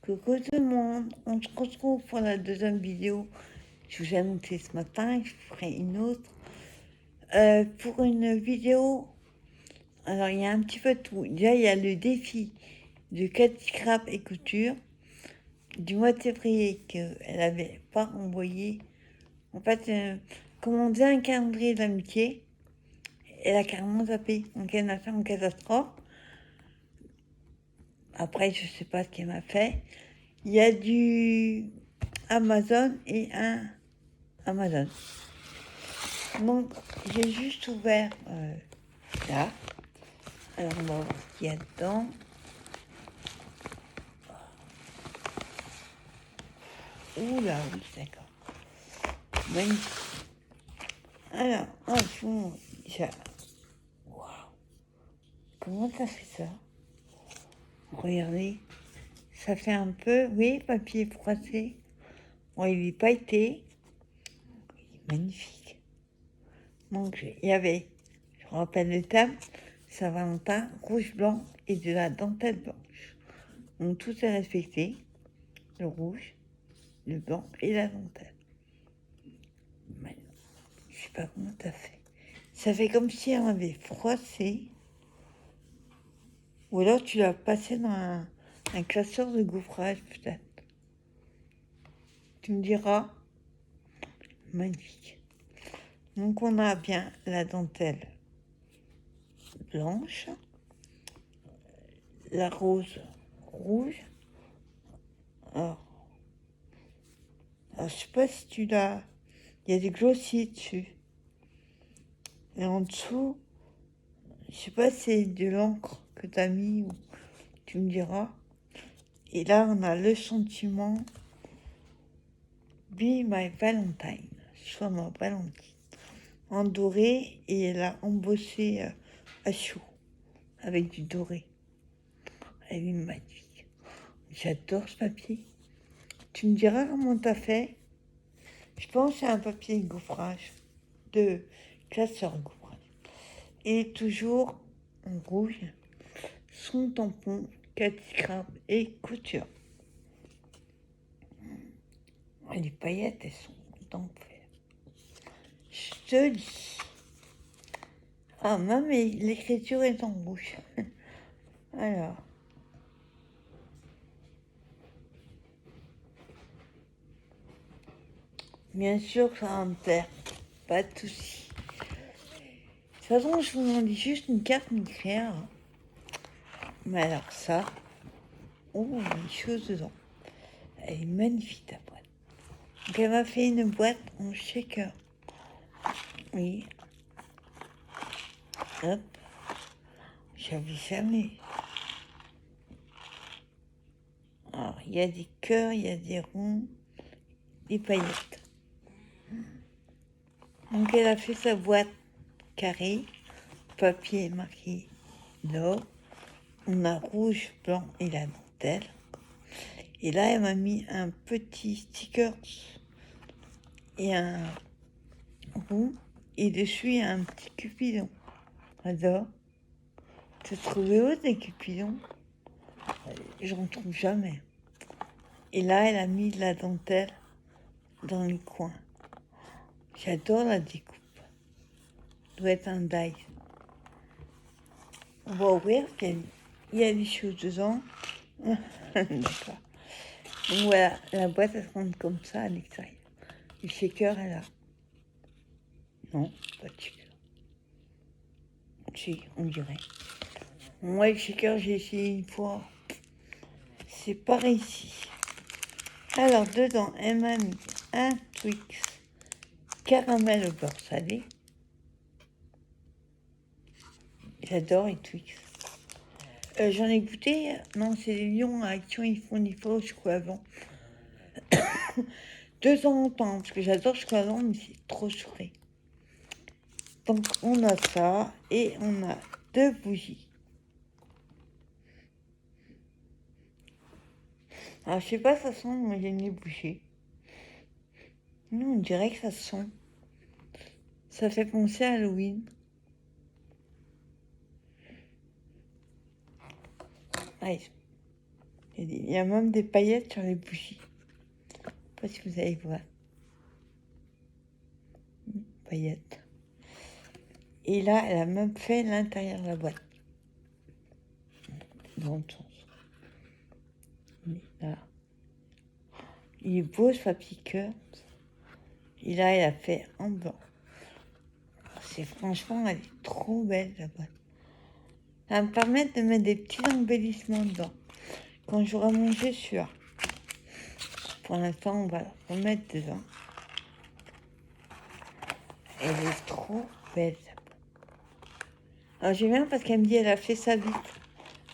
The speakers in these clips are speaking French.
Coucou tout le monde, on se retrouve pour la deuxième vidéo. Je vous ai annoncé ce matin, je ferai une autre. Pour une vidéo, alors il y a un petit peu de tout. Déjà, il y a le défi de Cathy Crap et Couture du mois de février qu'elle n'avait pas envoyé. En fait, comme on faisait un calendrier d'amitié, elle a carrément zappé. Donc elle m'a fait en catastrophe. Après, je sais pas ce qu'elle m'a fait. Il y a du Amazon et un Amazon. Donc, j'ai juste ouvert là. Alors, on va voir ce qu'il y a dedans. Oula, oui, d'accord. Magnifique. Alors, en fond, ça... Waouh. Comment ça fait ça? Regardez. Ça fait un peu, oui, papier froissé. Bon, il est pailleté. Magnifique. Donc, il y avait, je rappelle le thème, Saint-Valentin, rouge, blanc et de la dentelle blanche. Donc, tout est respecté. Le rouge, le blanc et la dentelle. Mais, je sais pas comment t'as fait. Ça fait comme si on avait froissé. Ou alors tu l'as passé dans un classeur de gaufrage, peut-être. Tu me diras. Magnifique. Donc on a bien la dentelle blanche, la rose rouge. Alors je sais pas si tu l'as. Il y a des glossiers dessus. Et en dessous, je sais pas si c'est de l'encre que tu as mis ou tu me diras. Et là, on a le sentiment Be My Valentine, soit ma Valentine, en doré, et elle a embossé à chaud avec du doré. Elle est magnifique. J'adore ce papier. Tu me diras comment t'as fait. Je pense que c'est un papier de gaufrage, de classeur gaufrage. Et toujours en rouge, son tampon, Cathy Crap et Couture. Les paillettes, elles sont d'enfer. Je te dis. Ah, même l'écriture est en rouge. Alors. Bien sûr, ça va me plaire. Pas de soucis. De toute façon, je vous demande juste une carte nucléaire. Mais alors ça, oh, il y a des choses dedans. Elle est magnifique, ta boîte. Donc, elle m'a fait une boîte en shaker. Oui. Hop. J'avais jamais. Alors, il y a des cœurs, il y a des ronds, des paillettes. Donc, elle a fait sa boîte carrée, papier marqué l'or. On a rouge, blanc et la dentelle. Et là, elle m'a mis un petit sticker et un rond. Et dessus, il y a un petit cupidon. J'adore. Tu as trouvé où des cupidons? J'en trouve jamais. Et là, elle a mis de la dentelle dans les coins. J'adore la découpe. Ça doit être un die. On va ouvrir, il y a des choses dedans. D'accord. Donc voilà, la boîte, elle se rend comme ça à l'extérieur. Le shaker est là. Non, pas de shaker. Si, on dirait. Moi, le shaker, j'ai essayé une fois. C'est pas réussi. Alors, dedans, elle m'a mis un Twix caramel au beurre salé. J'adore les Twix. J'en ai goûté. Non, c'est les lions à Action, ils font des fois au chocolat blanc. De temps en temps, parce que j'adore le chocolat blanc, mais c'est trop sucré. Donc, on a ça et on a 2 bougies. Alors, je sais pas, ça sent, moi j'aime les bougies. Non, on dirait que ça sent. Ça fait penser à Halloween. Allez, Il y a même des paillettes sur les bougies. Je sais pas si vous allez voir. Paillettes. Et là, elle a même fait l'intérieur de la boîte. Dans le sens. Là. Il est beau ce papier cœur. Et là, elle a fait en blanc. Franchement, elle est trop belle la boîte. Ça va me permettre de mettre des petits embellissements dedans. Quand j'aurai mangé sûr. Pour l'instant, on va le remettre dedans. Elle est trop belle. Alors j'aime bien parce qu'elle me dit elle a fait ça vite.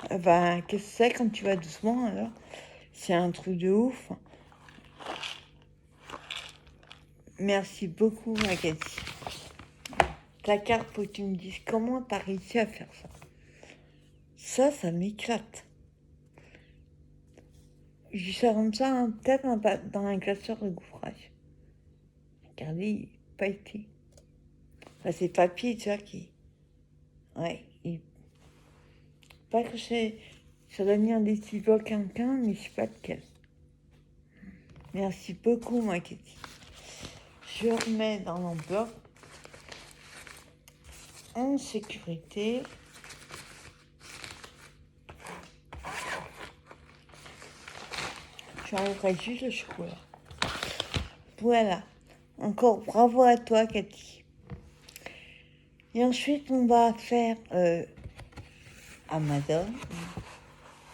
Ben, qu'est-ce que c'est quand tu vas doucement alors? C'est un truc de ouf. Merci beaucoup Magali. Ta carte, faut que tu me dises comment t'as réussi à faire ça. Ça m'éclate. Je dis ça comme ça, hein, peut-être dans un classeur de gaufrage. Regardez, il n'a pas été. Enfin, c'est papier, tu vois, qui... Ouais, pas que c'est... Ça doit venir des stylos quelqu'un, mais je sais pas lequel. Merci beaucoup, Magali. Je remets dans l'enveloppe. En sécurité. J'enlèverai juste le chocolat. Voilà. Encore bravo à toi, Cathy. Et ensuite, on va faire Amazon.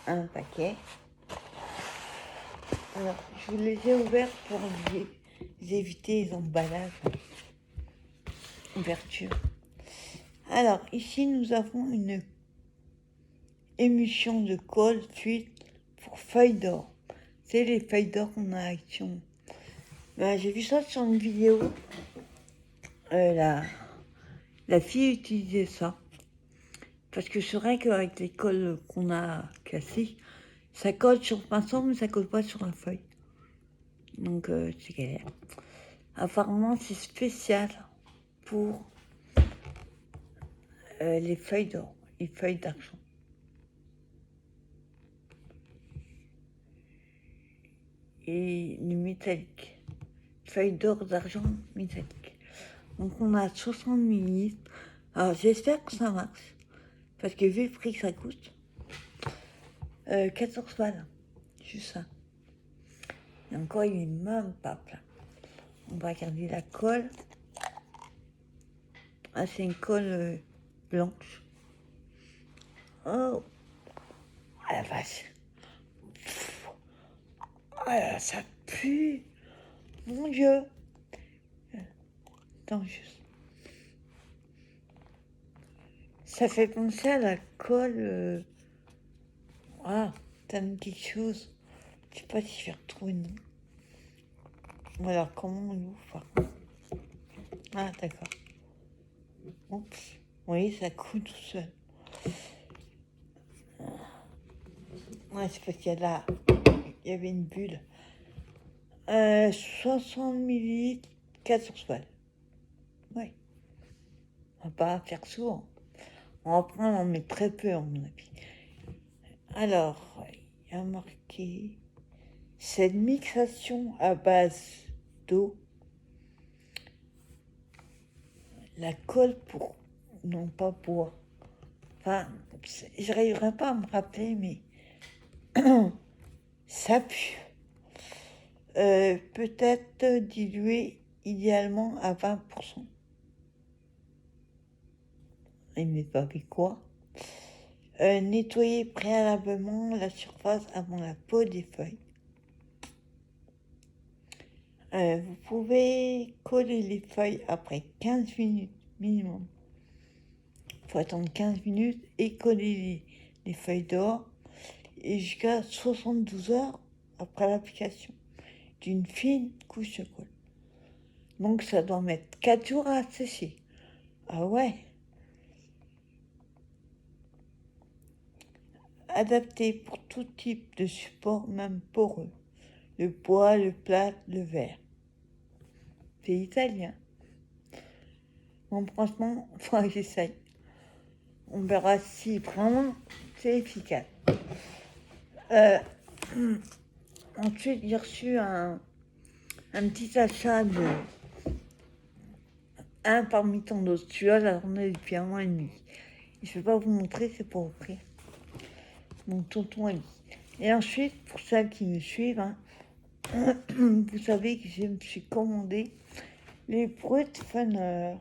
Un paquet. Alors, je vous les ai ouverts pour éviter les emballages. Ouverture. Alors, ici, nous avons une émulsion de colle fuite pour feuilles d'or. C'est les feuilles d'or qu'on a à Action. Ben, j'ai vu ça sur une vidéo. La fille utilisait ça. Parce que c'est vrai qu'avec les colles qu'on a cassées, ça colle sur le pinceau, mais ça colle pas sur la feuille. Donc, c'est galère. Apparemment, c'est spécial pour les feuilles d'or, les feuilles d'argent. Et le métallique. Feuilles d'or, d'argent, métallique. Donc, on a 60 ml. Alors, j'espère que ça marche. Parce que vu le prix que ça coûte, 14 balles. Juste ça. Et encore, il est même pas plein. On va regarder la colle. Ah, c'est une colle blanche. Oh, ah la vache. Ah là, ça pue. Mon Dieu. Attends, juste. Ça fait penser à la colle. Ah, t'as mis quelque chose. Je sais pas si je vais retrouver le nom. Alors, comment on l'ouvre par contre? Ah, d'accord. Oups. Oui, ça coule tout seul. Ouais, c'est parce qu'il y avait une bulle. 60 ml, 14 balles. Oui. On va pas faire souvent. On va prendre, on met très peu, à mon avis. Alors, il y a marqué cette mixation à base d'eau, la colle pour, non pas bois. Enfin, je n'arriverai pas à me rappeler, mais ça pue. Peut-être dilué idéalement à 20%. Et mais pas avec quoi? Nettoyer préalablement la surface avant la peau des feuilles. Vous pouvez coller les feuilles après 15 minutes minimum. Il faut attendre 15 minutes et coller les feuilles d'or et jusqu'à 72 heures après l'application d'une fine couche de colle. Donc ça doit mettre 4 jours à sécher. Ah ouais. Adapté pour tout type de support, même poreux. Le bois, le plat, le verre. C'est italien. Bon, franchement, il faudra que j'essaye. On verra si vraiment c'est efficace. Ensuite, j'ai reçu un petit achat de un parmi tant d'autres. Celui-là, j'attendais depuis 1 mois et demi. Je ne vais pas vous montrer, c'est pour offrir. Mon tonton Ali. Et ensuite, pour celles qui me suivent, hein, vous savez que je me suis commandé les Brut Funner.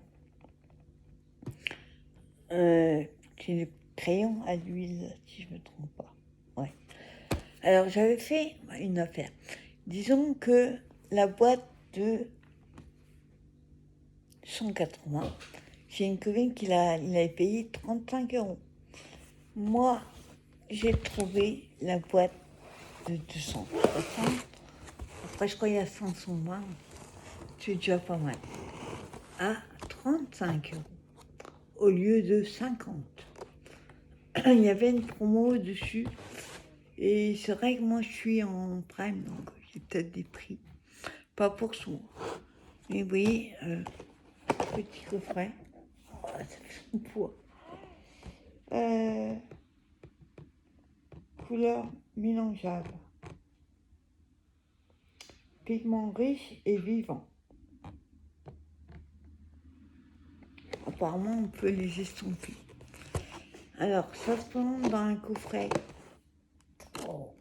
C'est le crayon à l'huile, si je ne me trompe pas. Ouais. Alors, j'avais fait une affaire. Disons que la boîte de 180, j'ai une copine il avait payé 35 €. Moi, j'ai trouvé la boîte de 260. Après, je crois qu'il y a 520. C'est déjà pas mal. À 35 € au lieu de 50. Il y avait une promo dessus. Et c'est vrai que moi, je suis en prime, donc j'ai peut-être des prix. Pas pour souvent. Mais oui, petit coffret. Oh, ça fait son poids. Couleur mélangeable. Pigments riches et vivants. Apparemment, on peut les estomper. Alors, ça se prend dans un coffret. Oh,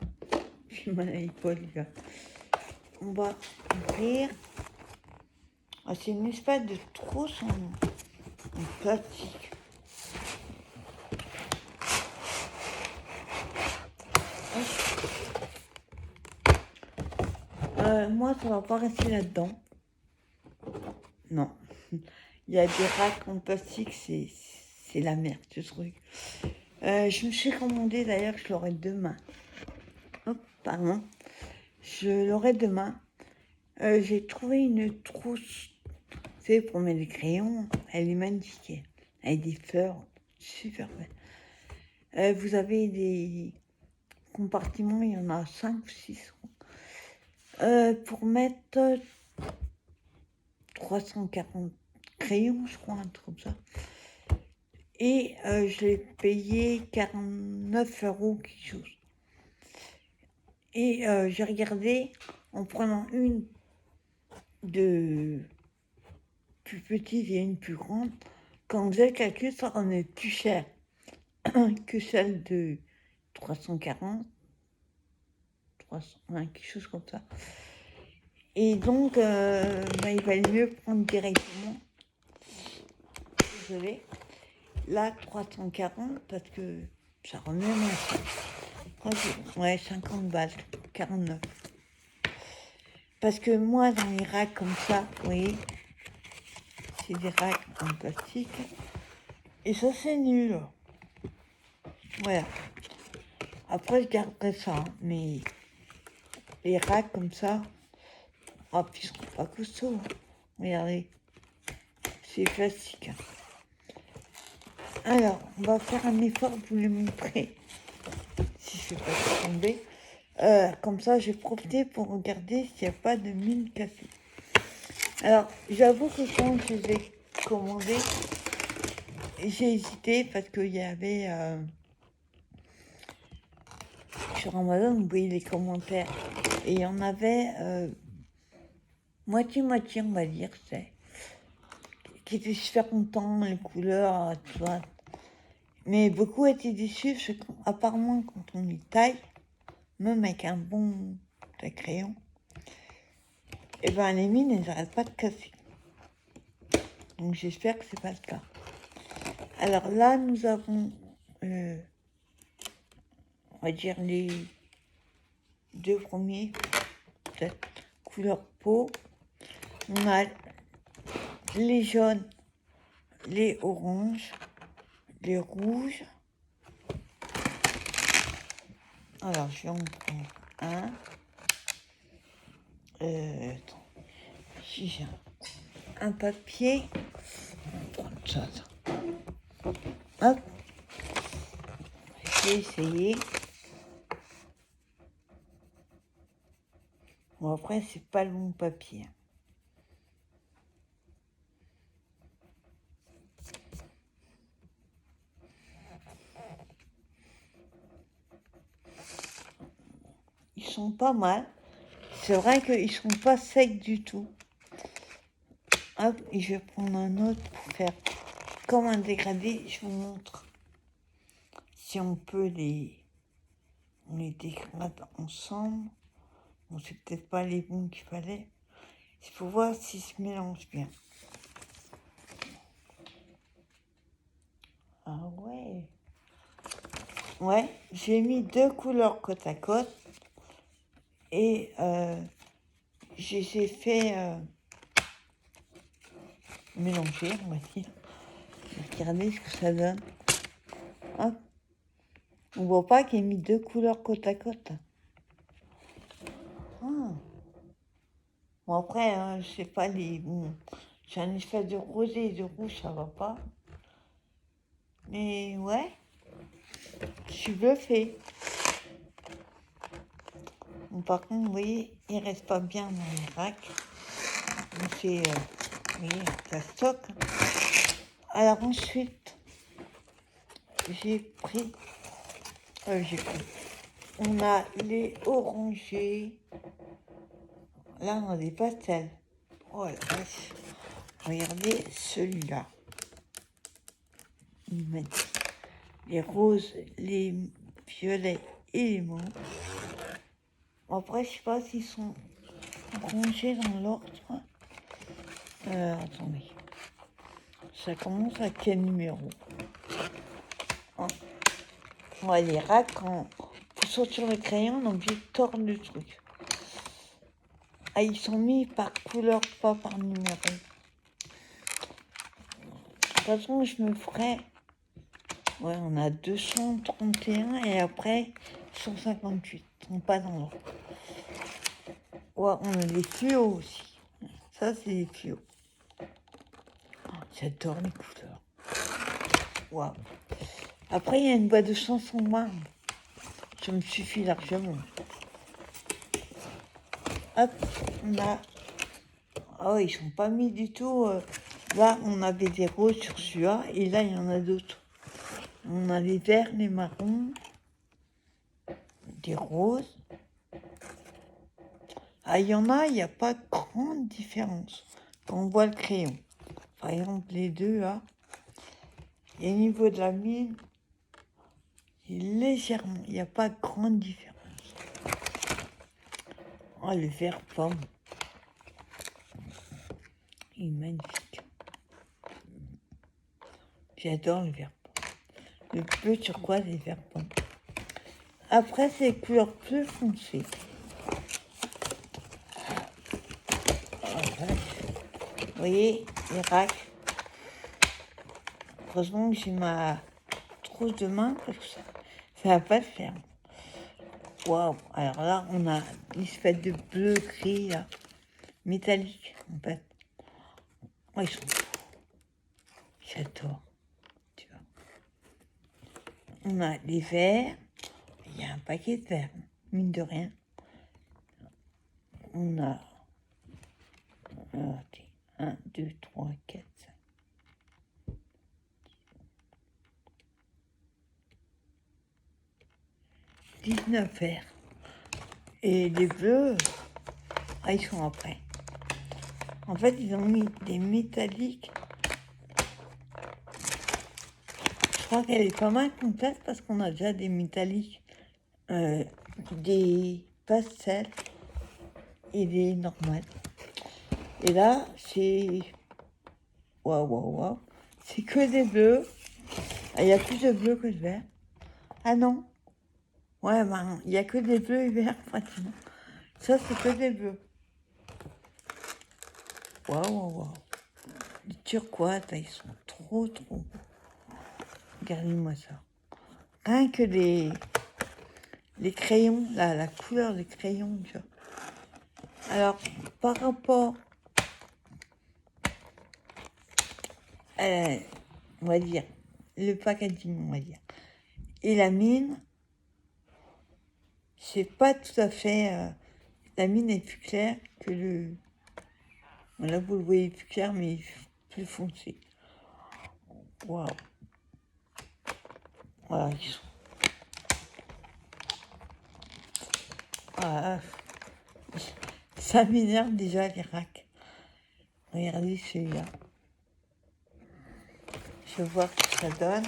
j'ai mal à l'épaule, les gars. On va ouvrir. Ah, c'est une espèce de trousse en plastique. Moi, ça va pas rester là-dedans. Non. Il y a des racks en plastique, c'est la merde, ce truc. Je me suis commandé, d'ailleurs, je l'aurai demain. Hop, pardon. Je l'aurai demain. J'ai trouvé une trousse, c'est pour mettre des crayons. Elle est magnifique. Avec des fleurs, super belle. Vous avez des compartiments, il y en a 5 ou 6. Pour mettre 340 crayons, je crois, un truc comme ça. Et je l'ai payé 49 € quelque chose. Et j'ai regardé en prenant une de plus petite et une plus grande. Quand on faisait le calcul, ça en est plus cher que celle de 340, 300, quelque chose comme ça. Et donc, il valait mieux prendre directement. Désolée. Là, 340 parce que ça remet moins cher. Ouais, 50 balles, 49. Parce que moi, dans les racks comme ça, vous voyez, c'est des racks en plastique. Et ça, c'est nul. Voilà. Après, je garderai ça, hein, mais les racks comme ça, oh, puis ils sont pas costauds. Hein. Regardez, c'est plastique. Alors, on va faire un effort pour vous les montrer. Si je ne fais pas tomber. Comme ça, j'ai profité pour regarder s'il n'y a pas de mine cassée. Alors, j'avoue que quand je les ai commandés, j'ai hésité parce qu'il y avait sur Amazon, vous voyez les commentaires, et il y en avait moitié-moitié, on va dire, qui étaient super contents, les couleurs, tout ça. Mais beaucoup étaient déçus parce qu'apparemment, quand on les taille, même avec un bon crayon, et ben les mines, elles n'arrêtent pas de casser. Donc j'espère que c'est pas le cas. Alors là, nous avons, on va dire les deux premiers, peut-être, couleur peau. On a les jaunes, les oranges, les rouges. Alors, je vais en prendre un. Attends. Si j'ai un papier, on va prendre ça. Hop. J'ai essayé. Bon, après, c'est pas le bon papier. Ils sont pas mal. C'est vrai qu'ils sont pas secs du tout. Hop, et je vais prendre un autre pour faire comme un dégradé. Je vous montre si on peut on les dégrade ensemble. Bon, c'est peut-être pas les bons qu'il fallait. Il faut voir s'ils se mélangent bien. Ah ouais. Ouais, j'ai mis 2 couleurs côte à côte. Et je les ai fait mélanger, on va dire. Regardez ce que ça donne. Hop. On voit pas qu'il a mis 2 couleurs côte à côte. Ah. Bon, après, je sais pas, bon, j'ai un espèce de rosé et de rouge, ça va pas. Mais ouais, je suis bluffée. Bon, par contre, vous voyez, il reste pas bien dans les racks. Donc c'est, vous voyez, ça stocke. Alors ensuite, j'ai pris, on a les orangés. Là, on a des pastels. Oh la vache. Regardez celui-là. Magnifique. Les roses, les violets et les mauves. Après, je sais pas s'ils sont rangés dans l'ordre. Attendez. Ça commence à quel numéro? Ouais, les racks, quand on saute sur le crayon, on est obligé de tordre le truc. Ah, ils sont mis par couleur, pas par numéro. De toute façon, je me ferai... Ouais, on a 231 et après 158. Ils sont pas dans l'ordre. Ouais, on a des fluos aussi. Ça, c'est des fluos. Oh, j'adore les couleurs. Waouh. Après, il y a une boîte de chansons marbre. Ça me suffit largement. Hop, on a... Ah oui, ils sont pas mis du tout. Là, on avait des roses sur celui-là, et là, il y en a d'autres. On a les verts, les marrons, des roses. Ah, il y en a, il n'y a pas de grande différence quand on voit le crayon. Par exemple, les deux, là, et au niveau de la mine, légèrement, il n'y a pas de grande différence. Oh, le vert pomme. Il est magnifique. J'adore le vert pomme. Le bleu turquoise et le vert pomme. Après, c'est les couleurs plus foncées. Vous voyez, les racks. Heureusement que j'ai ma trousse de main parce que ça va pas le faire. Waouh! Alors là, on a une espèce de bleu gris là, métallique en fait. Oh, ils sont beaux. J'adore. Tu vois. On a les verts. Il y a un paquet de verts, mine de rien. On a 1, 2, 3, 4, 5. 19 verts. Et les bleus, ah, ils sont après. En fait, ils ont mis des métalliques. Je crois qu'elle est pas mal complète parce qu'on a déjà des métalliques, des pastels et des normales. Et là, c'est... Waouh, waouh, waouh. C'est que des bleus. Ah, il y a plus de bleus que de verts. Ah non. Ouais, ben, il n'y a que des bleus et verts, pratiquement. Ça, c'est que des bleus. Waouh, waouh, waouh. Les turquoises, ils sont trop, trop beaux. Regardez-moi ça. Rien que les crayons, là, la couleur des crayons, tu vois. Alors, par rapport, on va dire, le packaging, on va dire, et la mine, c'est pas tout à fait... la mine est plus claire que le... Là, vous le voyez plus clair, mais plus foncé. Waouh. Voilà, ils sont... Ah, ça m'énerve déjà les racks. Regardez celui-là. Je vais voir ce que ça donne.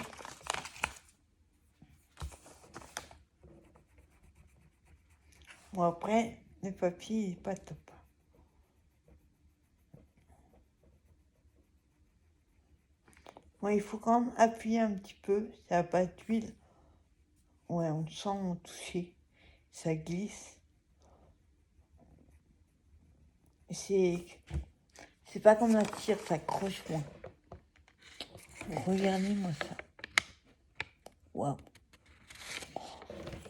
Bon, après, le papier, il n'est pas top. Bon, il faut quand même appuyer un petit peu. Ça n'a pas d'huile. Ouais, on sent au toucher. Ça glisse. C'est pas comme la tire, ça croche moins. Regardez-moi ça. Waouh.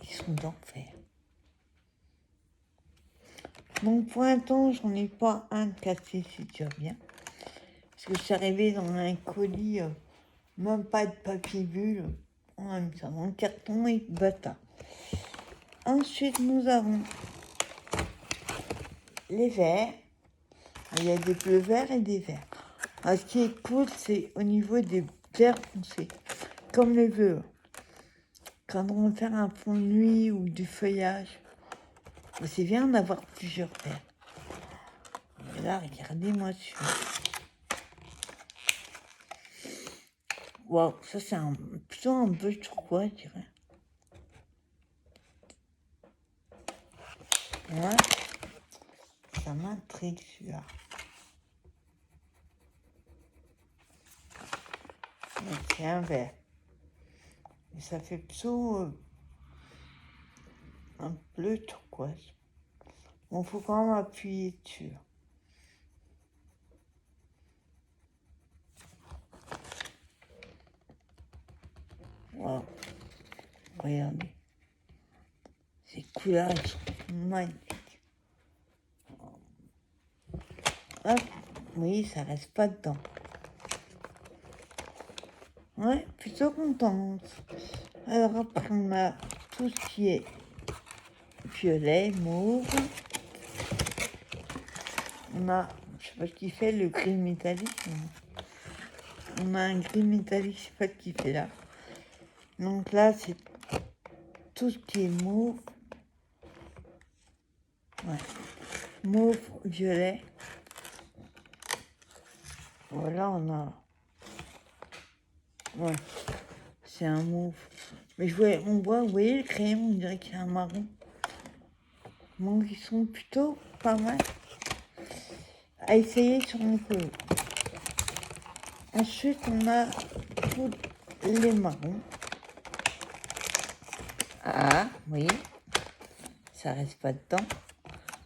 Ils sont d'enfer. Donc pour l'instant, j'en ai pas un de cassé, si tu veux bien. Parce que je suis arrivée dans un colis, même pas de papier bulle. On a mis ça dans le carton et bata. Ensuite, nous avons les verres. Il y a des bleus verts et des verts. Alors, ce qui est cool, c'est au niveau des verres foncés, comme les bleus. Quand on veut faire un fond de nuit ou du feuillage, c'est bien d'avoir plusieurs verres. Et là, regardez-moi dessus. Waouh, ça c'est plutôt un bleu turquoise, je dirais. Ouais, ça m'intrigue celui-là. C'est un vert. Et ça fait plutôt un bleu turquoise. Bon, faut quand même appuyer dessus. Waouh, regardez. Ces couleurs, elles sont magnifiques. Hop, oui, ça reste pas dedans. Ouais, plutôt contente. Alors après, on a tout ce qui est violet, mauve. On a, je sais pas ce qu'il fait, le gris métallique. On a un gris métallique, je sais pas ce qu'il fait là. Donc là, c'est tout ce qui est mauve. Ouais. Mauve, violet. Voilà, on a... Ouais, c'est un mauve. Mais on voit, vous voyez le crayon, on dirait qu'il y a un marron. Donc ils sont plutôt pas mal à essayer sur mon colo. Ensuite, on a tous les marrons. Ah, oui, ça reste pas dedans.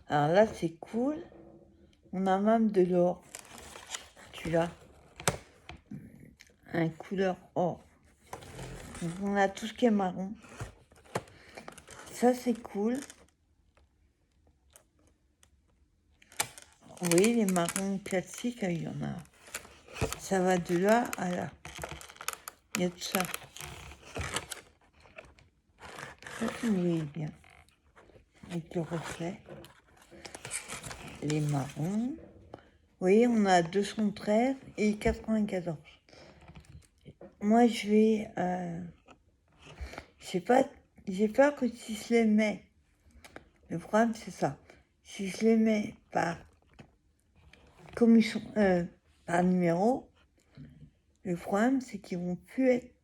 Alors là, c'est cool. On a même de l'or. Tu l'as. Un couleur or. Donc on a tout ce qui est marron. Ça, c'est cool. Vous voyez, les marrons classiques, il y en a. Ça va de là à là. Il y a tout ça. Ça, vous voyez bien. Avec le reflet. Les marrons. Vous voyez, on a 213 et 94. Moi, je vais... je sais pas, j'ai peur que si je les mets... Le problème, c'est ça. Si je les mets par... Comme ils sont... par numéro, le problème, c'est qu'ils vont plus être